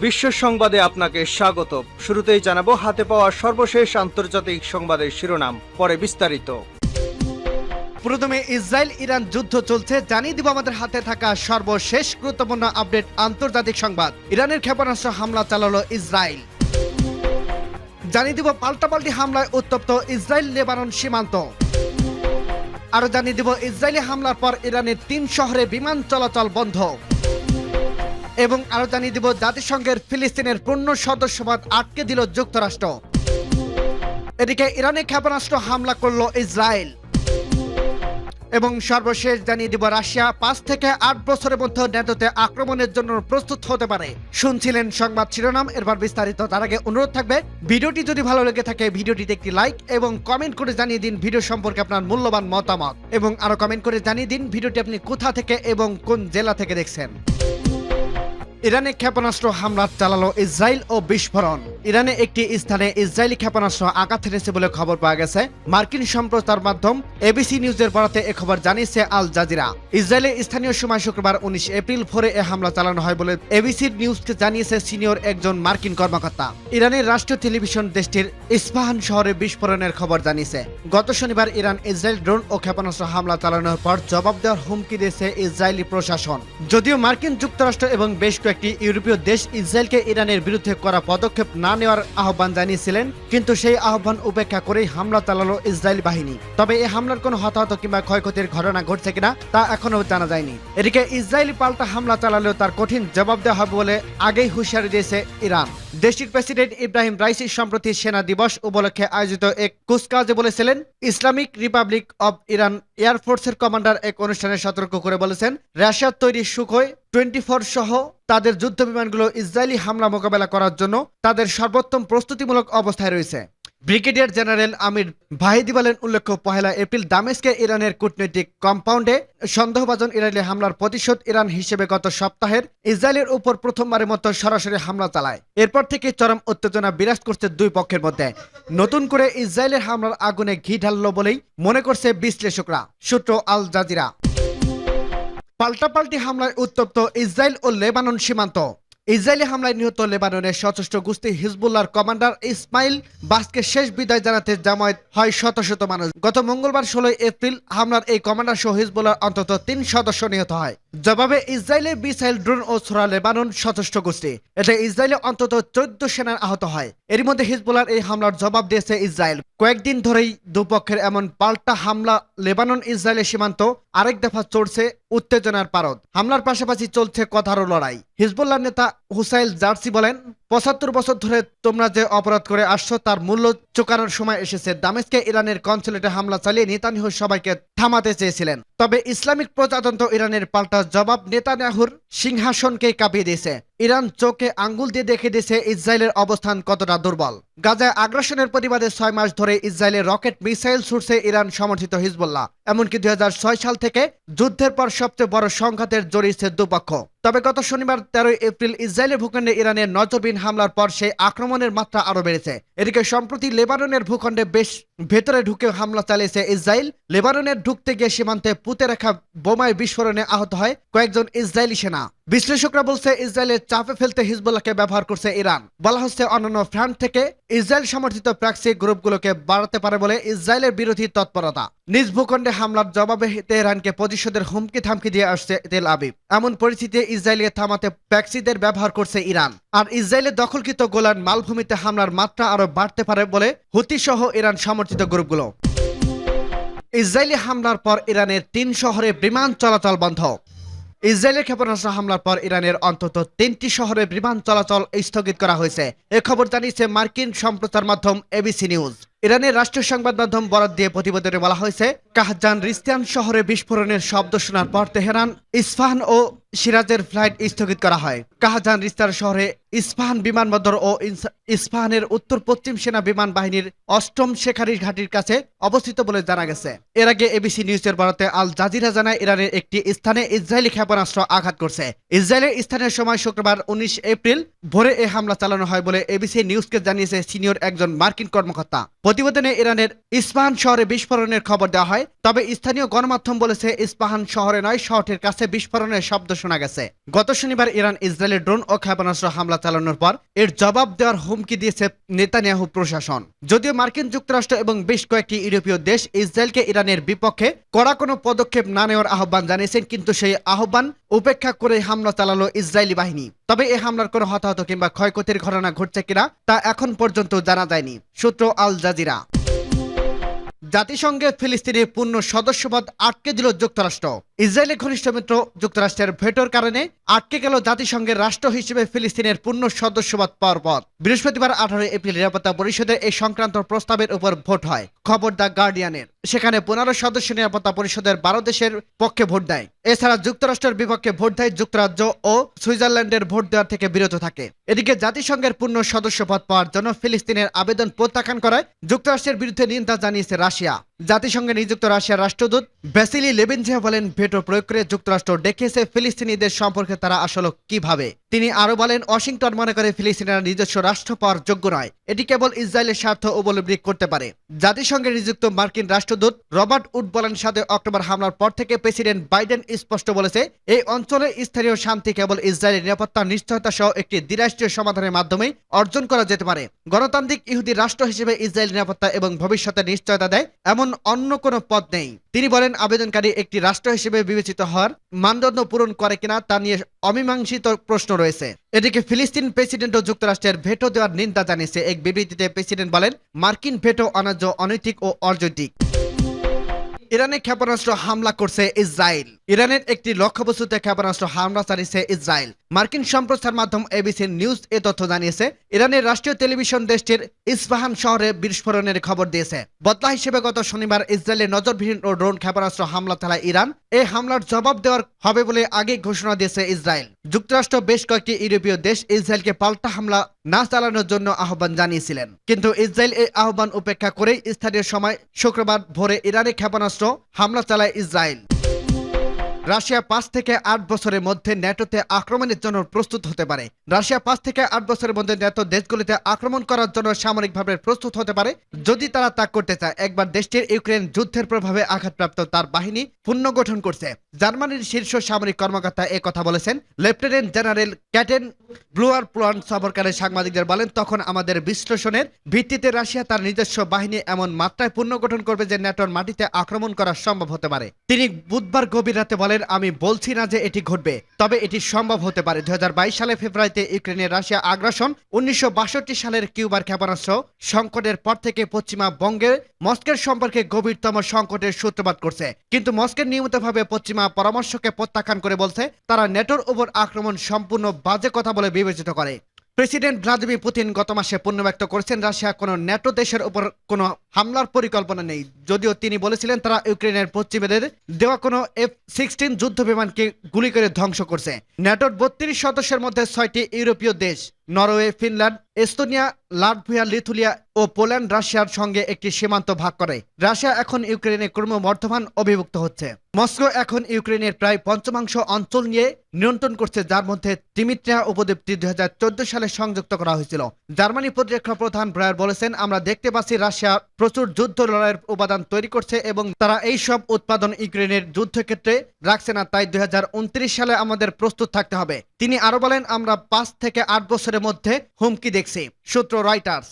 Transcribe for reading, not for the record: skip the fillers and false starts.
বিশ্ব সংবাদে আপনাকে স্বাগত। শুরুতেই জানাবো হাতে পাওয়া সর্বশেষ আন্তর্জাতিক সংবাদের শিরোনাম, পরে বিস্তারিত। প্রথমে ইসরায়েল ইরান যুদ্ধ চলছে, জানিয়ে দিব আমাদের হাতে থাকা সর্বশেষ গুরুত্বপূর্ণ আপডেট আন্তর্জাতিক সংবাদ। ইরানের ক্ষেপণাস্ত্র হামলা চালালো ইসরায়েল। জানিয়ে দিব পাল্টাপাল্টি হামলায় উত্তপ্ত ইসরায়েল লেবানন সীমান্ত। আরো জানিয়ে দিব ইসরায়েলি হামলার পর ইরানের 3 শহরে বিমান চলাচল বন্ধ। এবং আরো জানিয়ে দিব জাতিসংঘের ফিলিস্তিনের পূর্ণ সদস্যপদ আটকে দিল যুক্তরাষ্ট্র। এদিকে ইরানে ক্ষেপণাস্ত্র হামলা করলো ইসরায়েল। এবং সর্বশেষ জানিয়ে দিব রাশিয়া 5 থেকে 8 বছরের মধ্যে ন্যাটোতে আক্রমণের জন্য প্রস্তুত হতে পারে। শুনছিলেন সংবাদ শিরোনাম, এরপর বিস্তারিত। তার আগে অনুরোধ থাকবে, ভিডিওটি যদি ভালো লেগে থাকে ভিডিওটিতে একটি লাইক এবং কমেন্ট করে জানিয়ে দিন ভিডিও সম্পর্কে আপনার মূল্যবান মতামত, এবং আরো কমেন্ট করে জানিয়ে দিন ভিডিওটি আপনি কোথা থেকে এবং কোন জেলা থেকে দেখছেন। ইরানে ক্ষেপণাস্ত্র হামলা চালালো ইসরায়েল ও বিস্ফোরণ। ইরানে একটি স্থানে ইসরায়েলি ক্ষেপণাস্ত্র আঘাত হেনেছে বলে খবর পাওয়া গেছে। মার্কিন সম্প্রচার মাধ্যম এবিসি নিউজের বরাতে এ খবর জানিয়েছে আল জাজিরা। ইসরায়েলের স্থানীয় সময় শুক্রবার 19 এপ্রিল ভোরে এ হামলা চালানো হয় বলে এবিসি নিউজকে জানিয়েছে সিনিয়র একজন মার্কিন কর্মকর্তা। ইরানের রাষ্ট্রীয় টেলিভিশন দেশটির ইস্পাহান শহরে বিস্ফোরণের খবর জানিয়েছে। গত শনিবার ইরান ইসরায়েল ড্রোন ও ক্ষেপণাস্ত্র হামলা চালানোর পর জবাব দেওয়ার হুমকি দিয়েছে ইসরায়েলি প্রশাসন। যদিও মার্কিন যুক্তরাষ্ট্র এবং বেশ একটি ইউরোপীয় দেশ ইসরায়েলকে ইরানের বিরুদ্ধে করা পদক্ষেপ না নেওয়ার আহ্বান জানিয়েছিলেন, কিন্তু সেই আহ্বান উপেক্ষা করেই হামলা চালালো ইসরায়েলি বাহিনী। তবে এই হামলার কোনো হতাহত কিংবা ক্ষয়ক্ষতির ঘটনা ঘটছে কিনা তা এখনো জানা যায়নি। এদিকে ইসরায়েলি পাল্টা হামলা চালালেও তার কঠিন জবাব দেওয়া হবে বলে আগেই হুঁশিয়ারি দিয়েছে ইরান। দেশটির প্রেসিডেন্ট ইব্রাহিম রাইসি সম্প্রতি সেনা দিবস উপলক্ষে আয়োজিত এক কুচকাওয়াজে বলেছিলেন, ইসলামিক রিপাবলিক অব ইরান এয়ারফোর্সের কমান্ডার এক অনুষ্ঠানে সতর্ক করে বলেছেন, রাশিয়ার তৈরি সুখোই 24 সহ তাদের যুদ্ধ বিমানগুলো ইসরায়েলি হামলা মোকাবেলা করার জন্য তাদের সর্বোত্তম প্রস্তুতিমূলক অবস্থায় রয়েছে। ব্রিগেডিয়ার জেনারেল আমির ভাহিদি বলেন, উল্লেখ্য 1 এপ্রিল দামেস্কে ইরানের কূটনৈতিক কম্পাউন্ডে সন্দেহভাজন ইসরায়েলি হামলার প্রতিশোধ ইরান হিসেবে গত সপ্তাহের ইসরায়েলের উপর প্রথমবারের মতো সরাসরি হামলা চালায়। এরপর থেকে চরম উত্তেজনা বিরাজ করছে দুই পক্ষের মধ্যে। নতুন করে ইসরায়েলের হামলার আগুনে ঘি ঢাললো বলেই মনে করছে বিশ্লেষকরা। সূত্র আল জাজিরা। পাল্টাপাল্টি হামলায় উত্তপ্ত ইসরায়েল ও লেবানন সীমান্ত। ইসরায়েলি হামলায় নিহত লেবাননের সশস্ত্র গোষ্ঠী হিজবুল্লাহর কমান্ডার ইসমাইল বাসকে শেষ বিদায় জানাতে জামায়াত হয় শত শত মানুষ। গত মঙ্গলবার 16 এপ্রিল হামলার এই কমান্ডার সহ হিজবুল্লাহর অন্তত 3 সদস্য নিহত হয়। জবাবে ইসরায়েলের মিসাইল, ড্রোন ও ছোড়া লেবানন সশস্ত্র গোষ্ঠী। এতে ইসরায়েলে অন্তত 14 সেনা আহত হয়। এর মধ্যে হিজবুল্লাহর এই হামলার জবাব দিয়েছে ইসরায়েল। কয়েকদিন ধরেই দুপক্ষের এমন পাল্টা হামলা লেবানন ইসরায়েলের সীমান্ত আরেক দফা চড়ছে উত্তেজনার পারদ। হামলার পাশাপাশি চলছে কথারও লড়াই। হিজবুল্লাহ নেতা হুসাইল জার্সি বলেন, 75 বছর ধরে তোমরা যে অপরাধ করে আসছো তার মূল্য চুকানোর সময় এসেছে। দামেস্কে ইরানের কনসুলেটে হামলা চালিয়ে নেতানিয়াহু সবাইকে থামাতে চেয়েছিলেন, তবে ইসলামিক প্রজাতন্ত্র ইরানের পাল্টা জবাব নেতানিয়াহুর সিংহাসনকে কাঁপিয়ে দিয়েছে। ইরান চোখে আঙ্গুল দিয়ে দেখে দিয়েছে ইসরায়েলের অবস্থান কতটা দুর্বল। গাজায় আগ্রাসনের প্রতিবাদে 6 মাস ধরে ইসরায়েলের রকেট মিসাইল ছুড়ছে ইরান সমর্থিত হিজবুল্লাহ। এমনকি 2006 সাল থেকে যুদ্ধের পর সবচেয়ে বড় সংঘাতের জড়িয়েছে দুপক্ষ। তবে গত শনিবার 13 এপ্রিল ইসরায়েলের ভূখণ্ডে ইরানের নজরবিহীন হামলার পর সেই আক্রমণের মাত্রা আরো বেড়েছে। এদিকে সম্প্রতি লেবাননের ভূখণ্ডে বেশ ভেতরে ঢুকে হামলা চালিয়েছে ইসরায়েল। লেবাননের ঢুকতে গিয়ে সীমান্তে পুঁতে রাখা বোমায় বিস্ফোরণে আহত হয় কয়েকজন ইসরায়েলি সেনা। বিশ্লেষকরা বলছে, ইসরায়েলের চাপে ফেলতে হিজবুল্লাহকে ব্যবহার করছে ইরান। বলা হচ্ছে, অন্যান্য ফ্রন্ট থেকে ইসরায়েল সমর্থিত প্রাক্সি গ্রুপগুলোকে বাড়াতে পারে বলে ইসরায়েলের বিরোধী তৎপরতা। নিজ ভূখণ্ডে হামলার জবাবে তেহরানকে প্রতিশোধের হুমকি থামকি দিয়ে আসছে তেল আবিব। এমন পরিস্থিতিতে ইসরায়েলকে থামাতে প্যাক্সিদের ব্যবহার করছে ইরান। আর ইসরায়েলের দখলকৃত গোলান মালভূমিতে হামলার মাত্রা আরো বাড়তে পারে বলে হুতি সহ ইরান সমর্থিত গ্রুপগুলো। ইসরায়েলি হামলার পর ইরানের 3 শহরে বিমান চলাচল বন্ধ। ইসরায়েলের ক্ষেপণাস্ত্র হামলার পর ইরানের অন্তত 3টি শহরে বিমান চলাচল স্থগিত করা হয়েছে। এ খবর জানিয়েছে মার্কিন সম্প্রচার মাধ্যম এবিসি নিউজ। ইরানের রাষ্ট্রীয় সংবাদ মাধ্যম বরাত দিয়ে প্রতিবেদনে বলা হয়েছে, কাহজান রিস্তান শহরে বিস্ফোরণের শব্দ শোনার পর তেহরান, ইস্পাহান ও সিরাজের ফ্লাইট স্থগিত করা হয়। কাহজান রিস্তান শহরে ইস্পাহান বিমানবন্দর ও ইস্পাহানের উত্তর পশ্চিম সেনা বিমান বাহিনীর 8ম শেখারি ঘাটির কাছে অবস্থিত বলে জানা গেছে। এর আগে এবিসি নিউজের বরাতে আল জাজিরা জানায়, ইরানের একটি স্থানে ইসরায়েলি ক্ষেপণাস্ত্র আঘাত করছে। ইসরায়েলের স্থানীয় সময় শুক্রবার 19 এপ্রিল ভোরে এ হামলা চালানো হয় বলে এবিসি নিউজকে জানিয়েছে সিনিয়র একজন মার্কিন কর্মকর্তা। প্রতিবেদনে ইরানের ইস্পাহান শহরে বিস্ফোরণের খবর দেওয়া হয়, তবে স্থানীয় গণমাধ্যম বলেছে ইস্পাহান শহরে নয়, শহরটির কাছে বিস্ফোরণের শব্দ শোনা গেছে। গত শনিবার ইরান ইসরায়েলের ড্রোন ও ক্ষেপণাস্ত্র হামলা চালানোর পর এর জবাব দেওয়ার হুমকি দিয়েছে নেতানিয়াহু প্রশাসন। যদিও মার্কিন যুক্তরাষ্ট্র এবং বেশ কয়েকটি ইউরোপীয় দেশ ইসরায়েলকে ইরানের বিপক্ষে কড়া কোনো পদক্ষেপ না নেওয়ার আহ্বান জানিয়েছেন, কিন্তু সেই আহ্বান উপেক্ষা করে হামলা চালালো ইসরায়েলি বাহিনী। তবে এই হামলার কোনো হতাহত কিংবা ক্ষয়ক্ষতির ঘটনা ঘটছে কিনা তা এখন পর্যন্ত জানা যায়নি। সূত্র আল জাজিরা। জাতিসংঘে ফিলিস্তিনের পূর্ণ সদস্যপদ আটকে দিল যুক্তরাষ্ট্র। ইসরায়েলের ঘনিষ্ঠ মিত্র যুক্তরাষ্ট্রের ভেটোর কারণে আটকে গেল জাতিসংঘের রাষ্ট্র হিসেবে ফিলিস্তিনের পূর্ণ সদস্যপদ পাওয়ার পথ। বৃহস্পতিবার 18 এপ্রিল নিরাপত্তা পরিষদের এই সংক্রান্ত প্রস্তাবের উপর ভোট হয়। খবর দ্য গার্ডিয়ানের। সেখানে 15 সদস্য নিরাপত্তা পরিষদের 12 দেশের পক্ষে ভোট দেয়। এছাড়া যুক্তরাষ্ট্রের বিপক্ষে ভোট দেয় যুক্তরাজ্য ও সুইজারল্যান্ডের ভোট দেওয়ার থেকে বিরত থাকে। এদিকে জাতিসংঘের পূর্ণ সদস্যপদ পাওয়ার জন্য ফিলিস্তিনের আবেদন প্রত্যাখ্যান করায় যুক্তরাষ্ট্রের বিরুদ্ধে নিন্দা জানিয়েছে রাশিয়া। জাতিসংঘে নিযুক্ত রাশিয়ার রাষ্ট্রদূত ভ্যাসিলি লেবিনজেভ বলেন, ভেটো প্রয়োগ করে যুক্তরাষ্ট্র দেখিয়েছে ফিলিস্তিনিদের সম্পর্কে তারা আসলে কিভাবে। তিনি আরো বলেন, ওয়াশিংটন মনে করে ফিলিস্তিনিরা নিজস্ব রাষ্ট্র পাওয়ার যোগ্য নয়, এটি কেবল ইসরায়েলের স্বার্থ উপলব্ধি করতে পারে। জাতিসংঘে নিযুক্ত মার্কিন রাষ্ট্রদূত রবার্ট উড বলেন, 7 অক্টোবর হামলার পর থেকে প্রেসিডেন্ট বাইডেন স্পষ্ট বলেছে, এই অঞ্চলে স্থানীয় শান্তি কেবল ইসরায়েলের নিরাপত্তা নিশ্চয়তা সহ একটি দ্বিরাষ্ট্রীয় সমাধানের মাধ্যমে অর্জন করা যেতে পারে। গণতান্ত্রিক ইহুদি রাষ্ট্র হিসেবে ইসরায়েল নিরাপত্তা এবং ভবিষ্যতের নিশ্চয়তা দেয় এমন অন্য কোনো পথ নেই। তিনি বলেন, আবেদনকারী একটি রাষ্ট্র হিসেবে বিবেচিত হওয়ার মানদণ্ড পূরণ করে কিনা তা নিয়ে অমীমাংসিত প্রশ্ন রয়েছে। এদিকে ফিলিস্তিন প্রেসিডেন্টও যুক্তরাষ্ট্রের ভেটো দেওয়ার নিন্দা জানিয়েছে। এক বিবৃতিতে প্রেসিডেন্ট বলেন, মার্কিন ভেটো অন্যায্য, অনৈতিক ও অযৌক্তিক। ইরানে ক্ষেপণাস্ত্র হামলা করছে ইসরায়েল। ইরানের একটি লক্ষ্যবস্তুতে ক্ষেপণাস্ত্র হামলা চালিয়েছে ইসরায়েল। মার্কিন সম্প্রচার মাধ্যম এবিসি নিউজ এ তথ্য জানিয়েছে। ইরানের রাষ্ট্রীয় টেলিভিশন দেশটির ইস্পাহান শহরে বিস্ফোরণের খবর দিয়েছে। বদলা হিসেবে গত শনিবার ইসরায়েলের নজরবিহীন ও ড্রোন ক্ষেপণাস্ত্র হামলা চালায় ইরান। এই হামলার জবাব দেওয়ার হবে বলে আগেই ঘোষণা দিয়েছে ইসরায়েল। যুক্তরাষ্ট্র বেশ কয়েকটি ইউরোপীয় দেশ ইসরায়েলকে পাল্টা হামলা না চালানোর জন্য আহ্বান জানিয়েছিলেন, কিন্তু ইসরায়েল এই আহ্বান উপেক্ষা করেই স্থানীয় সময় শুক্রবার ভোরে ইরানে ক্ষেপণাস্ত্র হামলা চালায় ইসরায়েল। রাশিয়া 5 থেকে 8 বছরের মধ্যে ন্যাটোতে আক্রমণের জন্য প্রস্তুত হতে পারে। রাশিয়া 5 থেকে 8 বছরের মধ্যে ন্যাটো দেশগুলিতে আক্রমণ করার জন্য সামরিকভাবে প্রস্তুত হতে পারে, যদি তারা তা করতে চায়। একবার দেশটির ইউক্রেন যুদ্ধের প্রভাবে আঘাতপ্রাপ্ত তার বাহিনী পুনর্গঠন করছে। জার্মানির শীর্ষ সামরিক কর্মকর্তা কথা বলেছেন। লেফটেন্যান্ট জেনারেল ক্যাটেন ব্লুয়ার প্লান সফরকারে সাংবাদিকদের বলেন, তখন আমাদের বিশ্লেষণের ভিত্তিতে রাশিয়া তার নিজস্ব বাহিনী এমন মাত্রায় পুনর্গঠন করবে যে ন্যাটোর মাটিতে আক্রমণ করা সম্ভব হতে পারে। তিনি বুধবার গভীর রাতে বলেন, আমি বলছি না যে এটি ঘটবে, তবে এটি সম্ভব হতে পারে। 2022 সালে ফেব্রুয়ারিতে ইউক্রেনে রাশিয়া আগ্রাসন, 1962 সালের কিউবার ক্ষেপণাস্ত্র সংকটের পর থেকে পশ্চিমা বঙ্গের মস্কোর সম্পর্কে গভীরতম সংকটের সূত্রপাত করছে। কিন্তু মস্কো নিয়মিতভাবে পশ্চিমা পরামর্শকে প্রত্যাখ্যান করে বলছে তারা ন্যাটোর উপর আক্রমণ সম্পূর্ণ বাজে কথা বলে বিবেচিত করে। প্রেসিডেন্ট ভ্লাদিমির পুতিন গত মাসে পুনর্ব্যক্ত করেছেন রাশিয়া কোনো ন্যাটো দেশের উপর কোনো হামলার পরিকল্পনা নেই, যদিও তিনি বলেছিলেন তারা ইউক্রেনের পশ্চিমেদের দেওয়া কোনো F-16 যুদ্ধ বিমানকে গুলি করে ধ্বংস করছে। ন্যাটোর 32 সদস্যের মধ্যে 6টি ইউরোপীয় দেশ Norway, Finland, Estonia, Latvia, Lithuania ও পোল্যান্ড রাশিয়ার সঙ্গে একটি সীমান্ত ভাগ করে। রাশিয়া এখন ইউক্রেনে ক্রমবর্ধমান অভিভুক্ত হচ্ছে। মস্কো এখন ইউক্রেনের প্রায় 5/5 অঞ্চল নিয়ে নিয়ন্ত্রণ করছে, যার মধ্যে দিমিত্রিয়া উপদ্বীপটি 2014 সালে সংযুক্ত করা হয়েছিল। জার্মানি প্রতিরক্ষা প্রধান ব্রায়ার বলেছেন, আমরা দেখতে পাচ্ছি রাশিয়া প্রচুর যুদ্ধ লড়াইয়ের উপাদান তৈরি করছে এবং তারা এই সব উৎপাদন ইউক্রেনের যুদ্ধক্ষেত্রে রাখছে না, তাই 2029 সালে আমাদের প্রস্তুত থাকতে হবে। তিনি আরো বলেন, আমরা 5 থেকে 8 বছরের মধ্যে হুমকি দেখছি। সূত্র রয়টার্স।